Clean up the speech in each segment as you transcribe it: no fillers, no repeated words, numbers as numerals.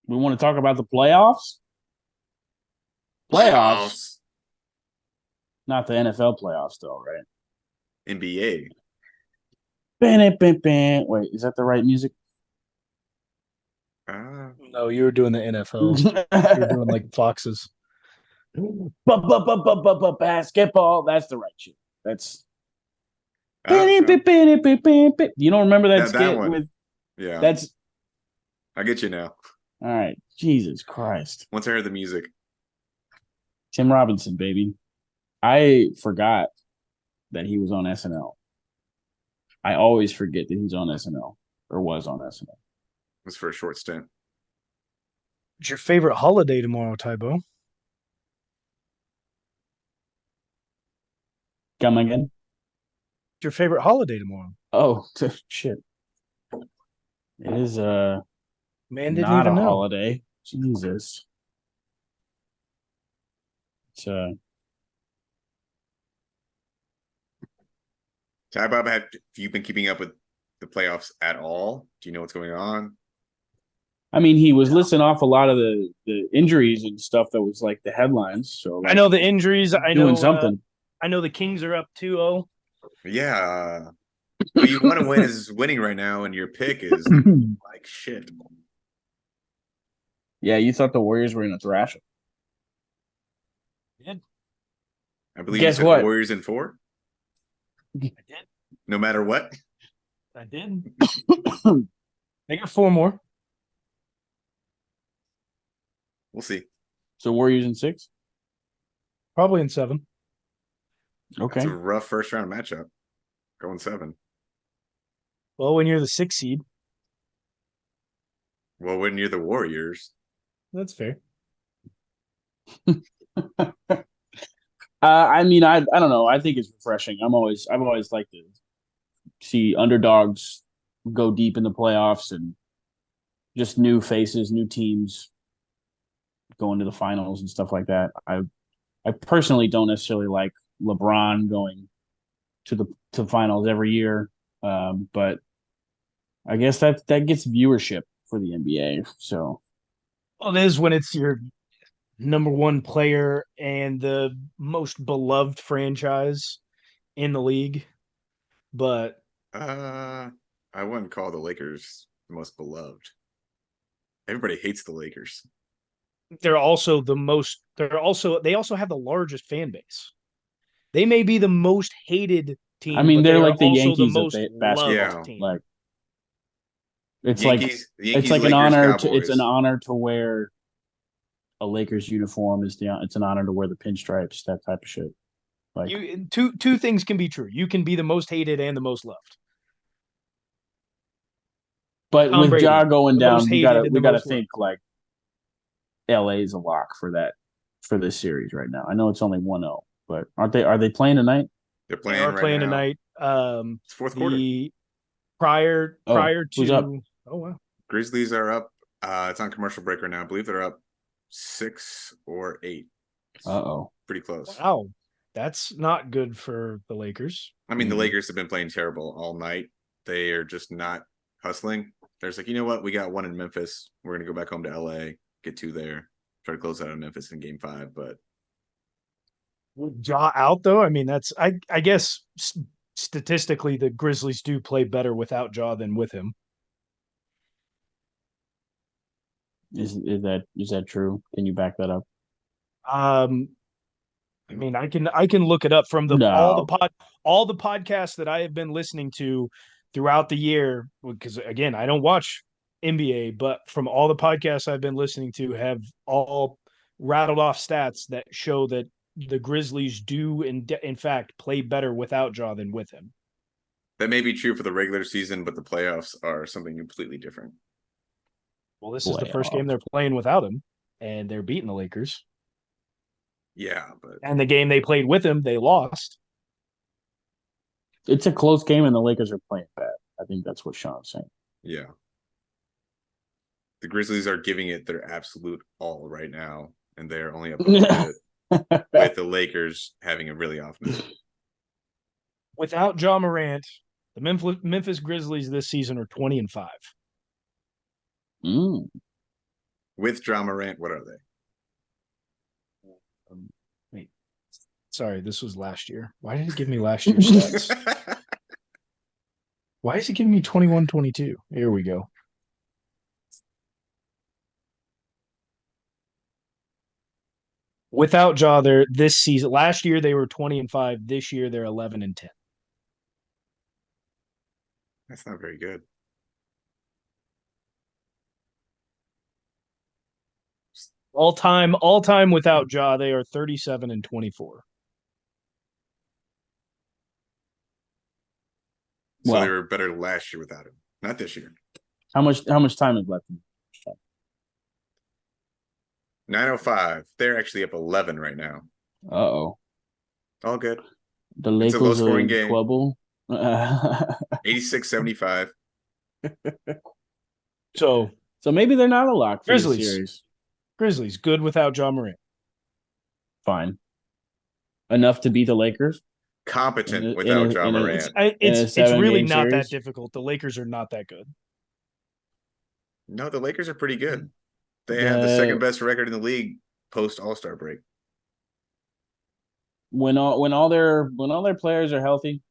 We want to talk about the playoffs. Playoffs, Playoffs. not the NFL playoffs, though, right? NBA. Wait, is that the right music? Uh, No, you were doing the NFL. You're doing like Foxes. Basketball. That's the right shit. That's. no. You don't remember that That skit one. with? Yeah. That's I get you now. all right. Jesus Christ, Once I heard the music. Tim Robinson, baby. I forgot that he was on SNL. I always forget that he's on SNL or was on SNL. Was for a short stint. What's your favorite holiday tomorrow, Tybo? Come again? What's your favorite holiday tomorrow? Oh shit! It is Man didn't not a even know. holiday. Jesus. It's Ty Bob, have you been keeping up with the playoffs at all? Do you know what's going on? I mean, he was listing off a lot of the injuries and stuff that was like the headlines. So I like, know the injuries. I doing know. something. I know the Kings are up 2-0. Yeah. What you want to win is winning right now, and your pick is like shit. Yeah, you thought the Warriors were gonna thrash them. Did. I believe you Guess said what? Warriors in 4, I did. no matter what. I did. They got 4 more. We'll see. So Warriors in 6. Probably in 7. Okay. It's a rough first round matchup. Going 7. Well, when you're the 6th seed, Well, when you're the Warriors, that's fair. I mean, I don't know. I think it's refreshing. I've always liked to see underdogs go deep in the playoffs and just new faces, new teams going to the finals and stuff like that. I personally don't necessarily like LeBron going to finals every year, but I guess that gets viewership for the NBA. So Well, it is when it's your number one player and the most beloved franchise in the league. But uh, I wouldn't call the Lakers the most beloved. Everybody hates the Lakers. they're also they also have the largest fan base. They may be the most hated I team, mean, but they they're are like the also the Yankees of most loved basketball. Yeah. team. Like it's like The it's Yankees, like an Lakers, honor to it's an Cowboys. honor to wear a Lakers uniform. It's an honor to wear the pinstripes, that type of shit. Like, You two things can be true. You can be the most hated and the most loved. but Tom with Ja Brady, going the most down, hated and we the gotta most loved. think like LA is a lock for this series right now. I know it's only 1-0, but are they playing tonight? They're They playing are right playing now. tonight. It's fourth quarter. The prior Oh, prior who's up? to oh wow. Grizzlies are up. It's on commercial break right now. I believe they're up 6 or 8. Uh-oh. Pretty close. Wow. That's not good for the Lakers. I mean, the Lakers have been playing terrible all night. They are just not hustling. They're just like, you know what? We got 1 in Memphis. We're gonna go back home to LA, get 2 there, try to close out on Memphis in game 5. But With Ja out though, I mean that's I guess statistically the Grizzlies do play better without Ja than with him. Is that true? Can you back that up? Um, I mean, I can look it up from the No. all the podcasts that I have been listening to throughout the year. Because again, I don't watch NBA, but from all the podcasts I've been listening to, have all rattled off stats that show that the Grizzlies do in fact play better without Ja than with him. that may be true for the regular season, but the playoffs are something completely different. Well, this is the first game Playoffs. they're playing without him, and they're beating the Lakers. Yeah, but And the game they played with him, they lost. It's a close game and the Lakers are playing bad. I think that's what Sean's saying. yeah. The Grizzlies are giving it their absolute all right now, and they're only up a little bit with the Lakers having a really off night. Without Ja Morant, the Memphis Grizzlies this season are 20-5. Mm. With Ja Morant, what are Wait. Sorry, this was last year. Why did it give me last year's stats? they? Why is it giving me 21-22? Here we go. Without Ja, they're this season. Last year they were 20-5. This year they're 11-10. That's not very good. All time without Ja, they are 37-24. So Well, they were better last year without him, not this year. how much time is left? 9:05. They're actually up 11 right now. Uh-oh. All good. The It's a Lakers are low-scoring in game. trouble. 86-75. So maybe they're not a lock for Grizzlies. the series. Grizzlies, good without Ja Morant. Fine. Enough to beat the Lakers? Competent without Ja Morant. It's seven really game not that series? difficult. The Lakers are not that good. No, the Lakers are pretty good. They have the second best record in the league post All-Star break. When all their players are healthy,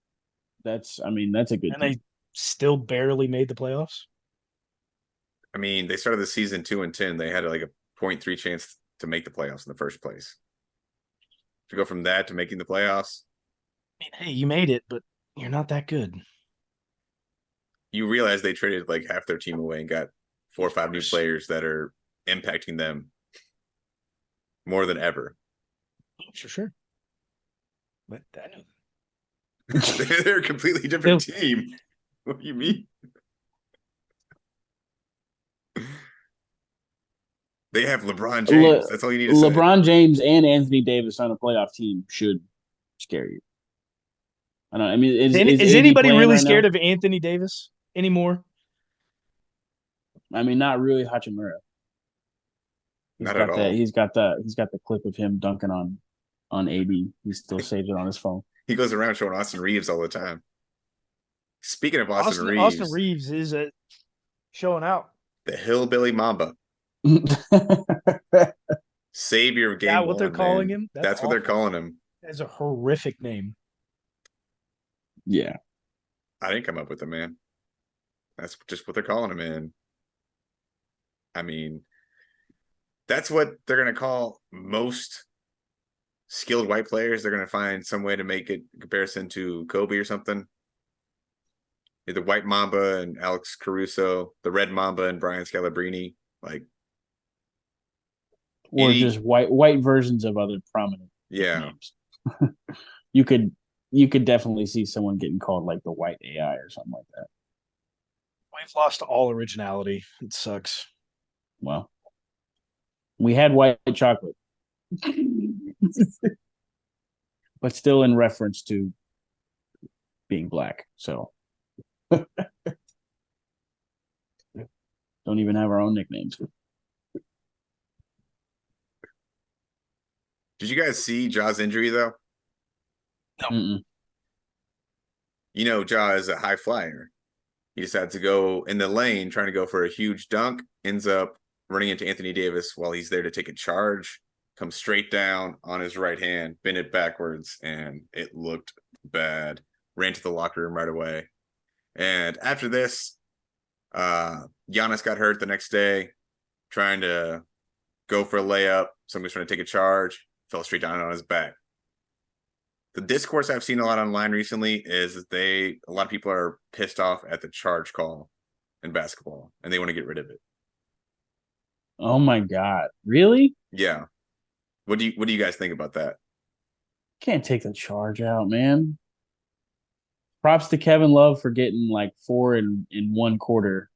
that's a good And team. they still barely made the playoffs. I mean, they started the season 2-10. They had like a 0.3 chance to make the playoffs in the first place. To go from that to making the playoffs, I mean, hey, you made it, but you're not that good. you realize they traded like half their team away and got 4 or 5 new players that are impacting them more than ever. Sure. But I know. They're a completely different team. What do you mean? They have LeBron James. That's all you need to say. LeBron James and Anthony Davis on a playoff team should scare you. I don't know. I mean, is anybody really right scared now? of Anthony Davis anymore? I mean, not really Hachimura. Not at all. He's got the clip of him dunking on AD. He still saves it on his phone. He goes around showing Austin Reeves all the time. Speaking of Austin Reeves is showing out. The Hillbilly Mamba. Savior of game Is that one. what they're calling him? That's what they're calling him. That's a horrific name. Yeah. I didn't come up with it, man. That's just what they're calling him, man. I mean, that's what they're going to call most skilled white players. They're going to find some way to make it in comparison to Kobe or something. The White Mamba and Alex Caruso, the Red Mamba and Brian Scalabrine, or just white versions of other prominent names. You could definitely see someone getting called like the White AI or something like that. We've lost all originality. It sucks. Well, we had white chocolate, but still in reference to being black. So don't even have our own nicknames. Did you guys see Ja's injury, though? No. Mm-mm. You know, Ja is a high flyer. He decided to go in the lane, trying to go for a huge dunk, ends up running into Anthony Davis while he's there to take a charge, comes straight down on his right hand, bent it backwards, and it looked bad. Ran to the locker room right away. And after this, Giannis got hurt the next day, trying to go for a layup. Somebody's trying to take a charge, fell straight down on his back. The discourse I've seen a lot online recently is that a lot of people are pissed off at the charge call in basketball, and they want to get rid of it. Oh my God. Really? Yeah. What do you guys think about that? Can't take the charge out, man. Props to Kevin Love for getting like 4 in one quarter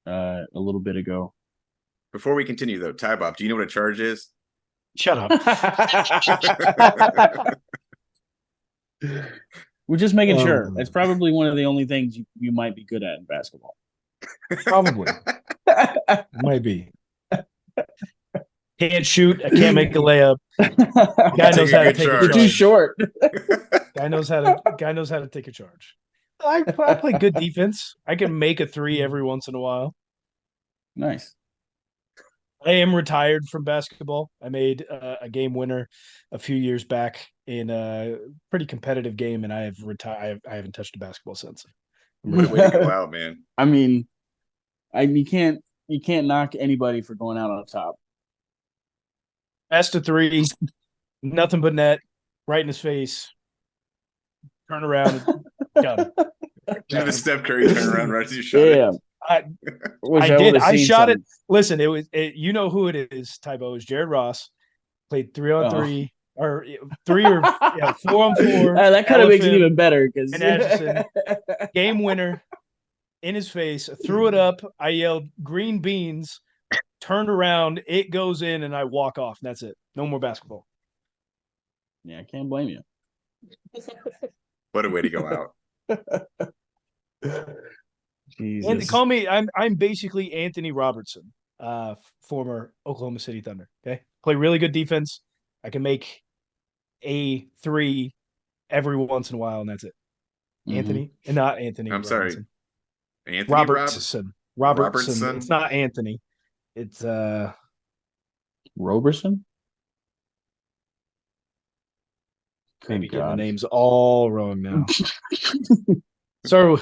a little bit ago. Before we continue, though, Ty Bob, do you know what a charge is? Shut up. We're just making sure. It's probably one of the only things you might be good at in basketball. Probably. Might be. Can't shoot. I can't make a layup. Guy knows how to take a charge. You're too short. Guy knows how to take a charge. I play good defense. I can make a 3 every once in a while. Nice. I am retired from basketball. I made a game winner a few years back in a pretty competitive game, and I have retired. I haven't touched a basketball since. What a way to go out, man. I mean, you can't knock anybody for going out on top. Best of three, nothing but net, right in his face. Turn around, done. Did the Steph Curry turnaround right as you shot Yeah, it? wish I did. would've I seen shot it. something. Listen, you know who it is, Tybo. It was Jared Ross. Played 3-on-3 or 4-on-4. That kind of makes it Elephant even better because and Atchison. Game winner in his face. Threw it up. I yelled green beans. Turned around. It goes in, and I walk off. And that's it. No more basketball. Yeah, I can't blame you. What a way to go out. Jesus. And call me. I'm basically Anthony Robertson, former Oklahoma City Thunder. Okay, play really good defense. I can make a three every once in a while, and that's it. Mhm. Anthony, and not Anthony. I'm sorry. Robinson. Anthony Robertson. Robertson? It's not Anthony. It's Roberson? maybe Good getting the God. names all wrong now. So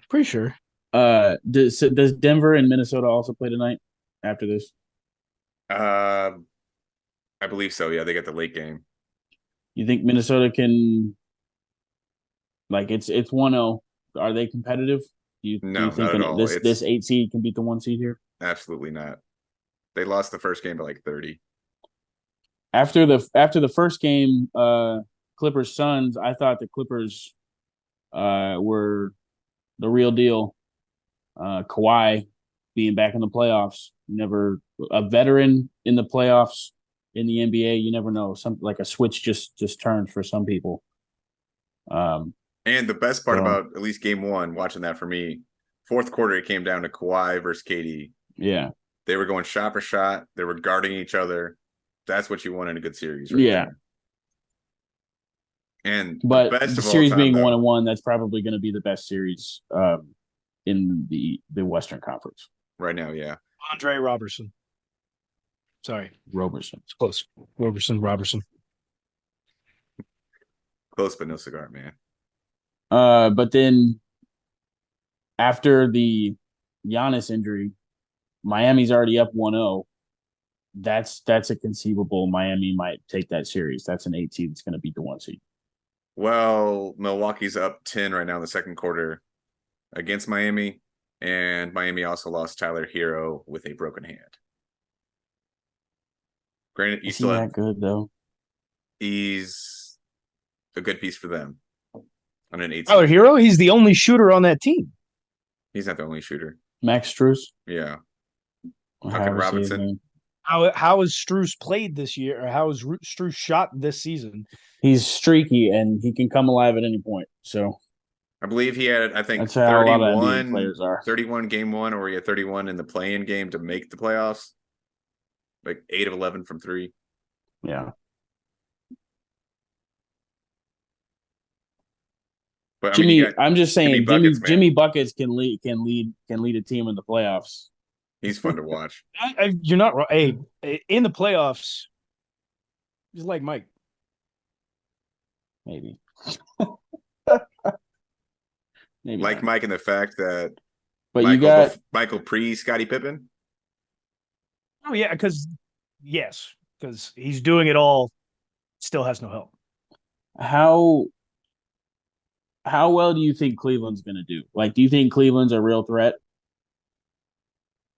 pretty sure. Does Denver and Minnesota also play tonight after this? I believe so. Yeah, they got the late game. You think Minnesota can, like, it's 1-0. Are they competitive? Do you No, think not at all. this 8 seed can beat the 1 seed here? Absolutely not. They lost the first game by like 30. After the first game, Clippers Suns, I thought the Clippers were the real deal. Kawhi being back in the playoffs, never a veteran in the playoffs in the NBA. You never know. Some like a switch just turned for some people. And the best part about at least game one, watching that for me, fourth quarter, it came down to Kawhi versus KD. Yeah. They were going shot for shot. They were guarding each other. That's what you want in a good series, right? Yeah. There. And but the best the of series all time, being though, 1-1, that's probably going to be the best series in the Western Conference. Right now, yeah. Andre Robertson. Sorry. Roberson. It's close. Robertson. Close, but no cigar, man. But then after the Giannis injury, Miami's already up 1-0. That's a conceivable Miami might take that series. That's an 8 seed that's going to beat the 1 seed. Well, Milwaukee's up 10 right now in the second quarter against Miami, and Miami also lost Tyler Hero with a broken hand. Granted, Is he that good though? He's a good piece for them on an 8 Tyler Hero, he's the only shooter on that team. He's not the only shooter. Max Strus? Yeah. Fucking Robinson. How has Strus played this year, or how has Strus shot this season? He's streaky and he can come alive at any point. So I believe he had, I think, that's how 31, a lot of NBA players are. 31 game one, or he had 31 in the play-in game to make the playoffs. Like 8 of 11 from 3. Yeah. But Jimmy, I'm just saying, Jimmy Buckets can lead a team in the playoffs. He's fun to watch. You're not wrong. Hey, in the playoffs, he's like Mike. Maybe. Maybe like not. Mike in the fact that but you got Michael Scottie Pippen. Oh yeah, because he's doing it all, still has no help. How well do you think Cleveland's going to do? Like, do you think Cleveland's a real threat?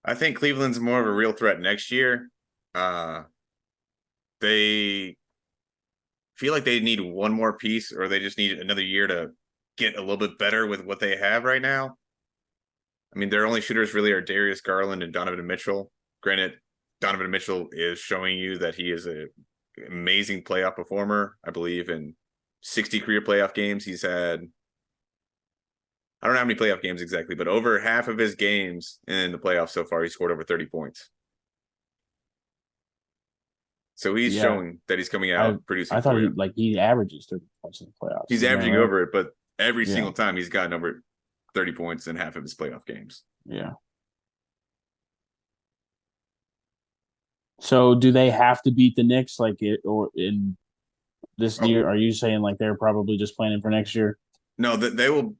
I think Cleveland's more of a real threat next year. They feel like they need one more piece, or they just need another year to get a little bit better with what they have right now. I mean, their only shooters really are Darius Garland and Donovan Mitchell. Granted, Donovan Mitchell is showing you that he is an amazing playoff performer. I believe in 60 career playoff games, he's had, I don't know how many playoff games exactly, but over half of his games in the playoffs so far, he scored over 30 points. So he's showing that he's coming out producing. I thought he averages 30 points in the playoffs. He's averaging over it, but every single time he's gotten over 30 points in half of his playoff games. Yeah. So do they have to beat the Knicks like it or in this Oh, year? Are you saying like they're probably just planning for next year? no, they will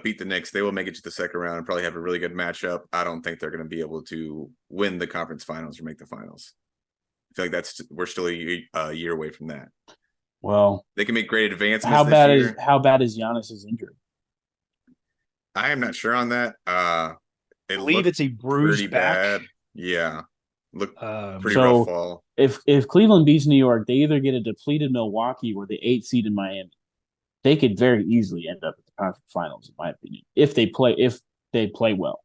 beat the Knicks. They will make it to the second round and probably have a really good matchup. I don't think they're going to be able to win the conference finals or make the finals. I feel like we're still a year away from that. Well, They can make great advancements this year. how bad is Giannis's injury? I am not sure on that. I It believe looked it's a pretty bruised back. bad. Yeah, looked pretty rough So fall. if Cleveland beats New York, they either get a depleted Milwaukee or the 8th seed in Miami. They could very easily end up at the conference finals, in my opinion, if they play well.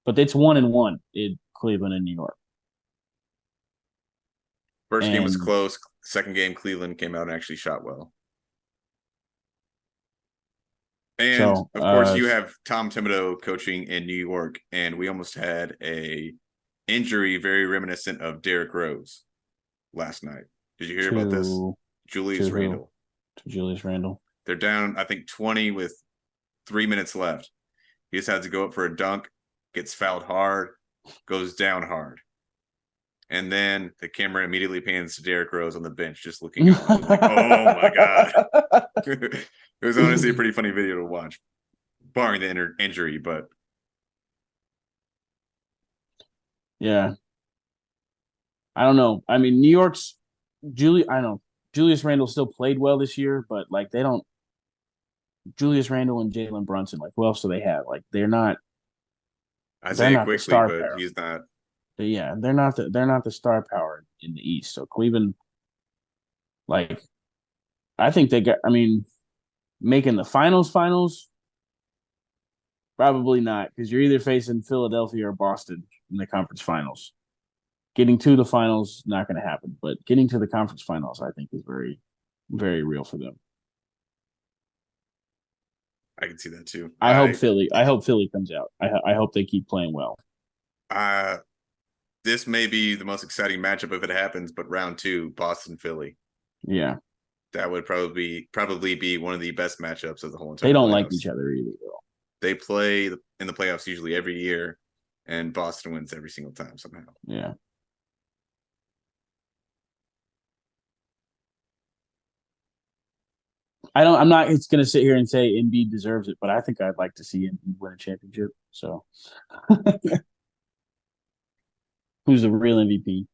But it's 1-1 in Cleveland and New York. First game was And close. Second game, Cleveland came out and actually shot well. And so, of course, you have Tom Thibodeau coaching in New York, and we almost had a injury very reminiscent of Derrick Rose last night. Did you hear about this? Julius to Randle. To Julius Randle. They're down, I think, 20 with 3 minutes left. He just had to go up for a dunk, gets fouled hard, goes down hard. And then the camera immediately pans to Derrick Rose on the bench, just looking on. Like, oh my God. It was honestly a pretty funny video to watch, barring the injury, but. Yeah. I don't know. I mean, New York's I don't know. Julius Randle still played well this year, but like they don't. Julius Randle and Jalen Brunson, like who else do they have? Like they're not. They're Isaiah not the Quickly, star but power. he's not. Yeah, they're not the star power in the East. So Cleveland, like, I think they got. I mean, making the finals, probably not because you're either facing Philadelphia or Boston in the conference finals. Getting to the finals not going to happen, but getting to the conference finals, I think, is very, very real for them. I can see that too. I hope Philly comes out. I hope they keep playing well. This may be the most exciting matchup if it happens, but round 2, Boston Philly. Yeah, that would probably be one of the best matchups of the whole entire. They don't playoffs. like each other either, though. They play in the playoffs usually every year, and Boston wins every single time somehow. Yeah. I'm not going to sit here and say Embiid deserves it, but I think I'd like to see Embiid win a championship. So, who's the real MVP?